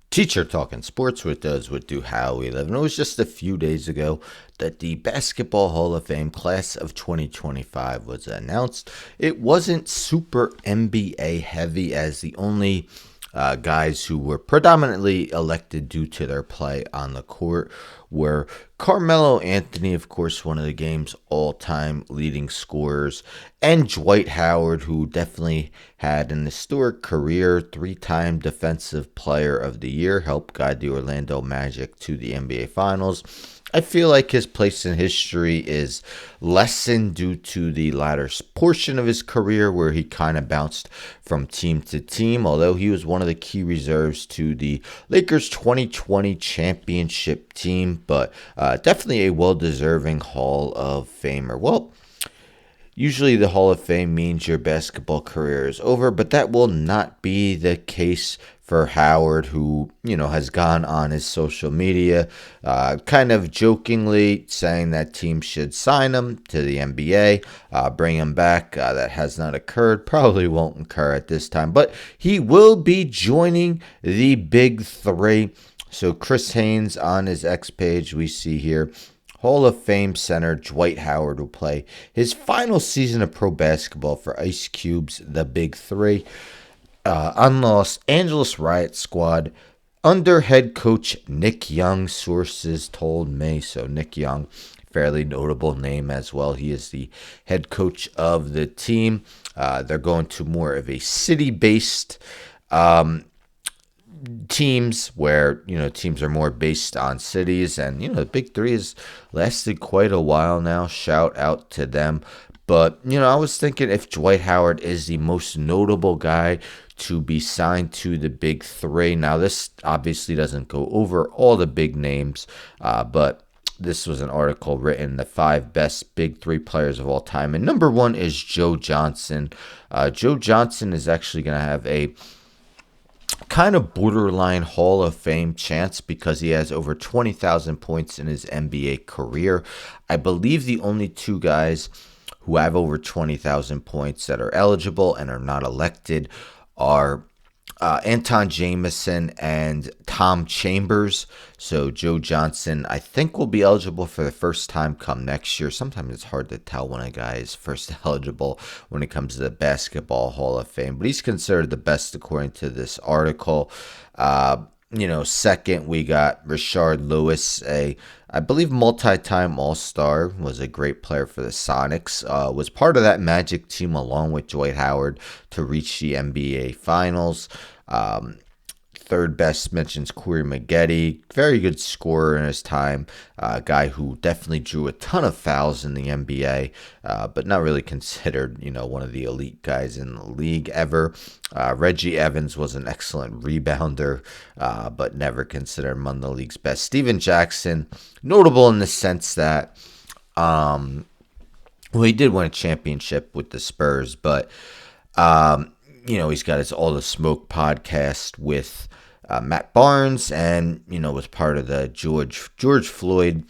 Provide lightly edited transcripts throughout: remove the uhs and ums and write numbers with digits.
Teacher Talking Sports with those would do how we live. And it was just a few days ago that the Basketball Hall of Fame class of 2025 was announced. It wasn't super NBA heavy, as the only guys who were predominantly elected due to their play on the court were Carmelo Anthony, of course, one of the game's all-time leading scorers, and Dwight Howard, who definitely had an historic career, three-time Defensive Player of the Year, helped guide the Orlando Magic to the NBA Finals. I feel like his place in history is lessened due to the latter portion of his career where he kind of bounced from team to team, although he was one of the key reserves to the Lakers 2020 championship team, but definitely a well-deserving Hall of Famer. Well, usually the Hall of Fame means your basketball career is over, but that will not be the case for Howard, who, has gone on his social media, kind of jokingly saying that teams should sign him to the NBA, bring him back. That has not occurred, probably won't occur at this time, but he will be joining the Big Three. So Chris Haynes on his X page, we see here, Hall of Fame center Dwight Howard will play his final season of pro basketball for Ice Cube's The Big Three on Los Angeles Riot Squad under head coach Nick Young, sources told me. So Nick Young, fairly notable name as well. He is the head coach of the team. They're going to more of a city-based teams where teams are more based on cities, and the Big Three has lasted quite a while now. Shout out to them. But I was thinking, if Dwight Howard is the most notable guy to be signed to the Big Three, now this obviously doesn't go over all the big names, but this was an article written, the 5 best Big Three players of all time, and number 1 is Joe Johnson. Joe Johnson is actually going to have a kind of borderline Hall of Fame chance because he has over 20,000 points in his NBA career. I believe the only 2 guys who have over 20,000 points that are eligible and are not elected are Anton Jameson and Tom Chambers. So Joe Johnson, I think, will be eligible for the first time come next year. Sometimes it's hard to tell when a guy is first eligible when it comes to the Basketball Hall of Fame, but he's considered the best according to this article. Second, we got Rashard Lewis, I believe multi-time All-Star, was a great player for the Sonics, was part of that Magic team along with Dwight Howard to reach the NBA Finals. Third best mentions Corey Maggette, very good scorer in his time, a guy who definitely drew a ton of fouls in the NBA, but not really considered, one of the elite guys in the league ever. Reggie Evans was an excellent rebounder, but never considered among the league's best. Steven Jackson, notable in the sense that, he did win a championship with the Spurs, but, he's got his All the Smoke podcast with Matt Barnes, and was part of the George Floyd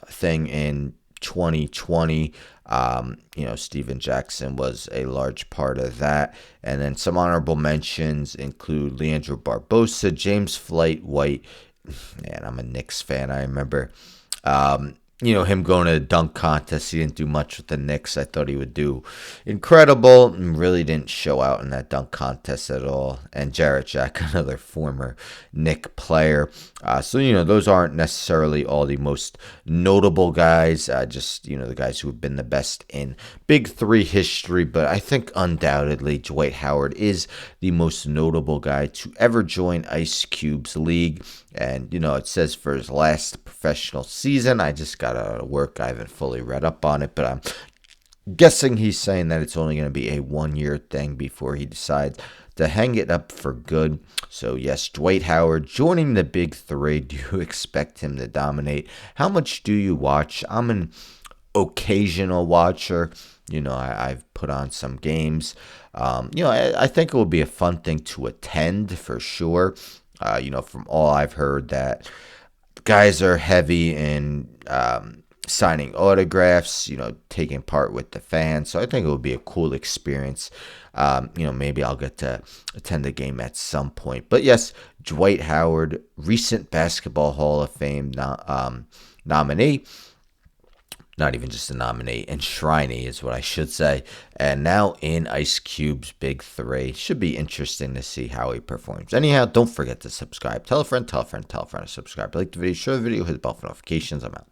thing in 2020. Steven Jackson was a large part of that. And then some honorable mentions include Leandro Barbosa, James Flight White. Man, I'm a Knicks fan. I remember him going to the dunk contest. He didn't do much with the Knicks. I thought he would do incredible, and really didn't show out in that dunk contest at all. And Jarrett Jack, another former Knick player. Those aren't necessarily all the most notable guys, just, the guys who have been the best in Big Three history. But I think undoubtedly Dwight Howard is the most notable guy to ever join Ice Cube's league. And, it says for his last professional season. I just got out of work. I haven't fully read up on it, but I'm guessing he's saying that it's only going to be a 1-year thing before he decides to hang it up for good. So, yes, Dwight Howard joining the Big Three. Do you expect him to dominate? How much do you watch? I'm an occasional watcher. I've put on some games. I think it will be a fun thing to attend for sure. From all I've heard, that guys are heavy in signing autographs, taking part with the fans. So I think it would be a cool experience. Maybe I'll get to attend the game at some point. But yes, Dwight Howard, recent Basketball Hall of Fame nominee. Not even just a nominee, enshrinee is what I should say. And now in Ice Cube's Big 3. Should be interesting to see how he performs. Anyhow, don't forget to subscribe. Tell a friend, tell a friend, tell a friend to subscribe. Like the video, share the video, hit the bell for notifications. I'm out.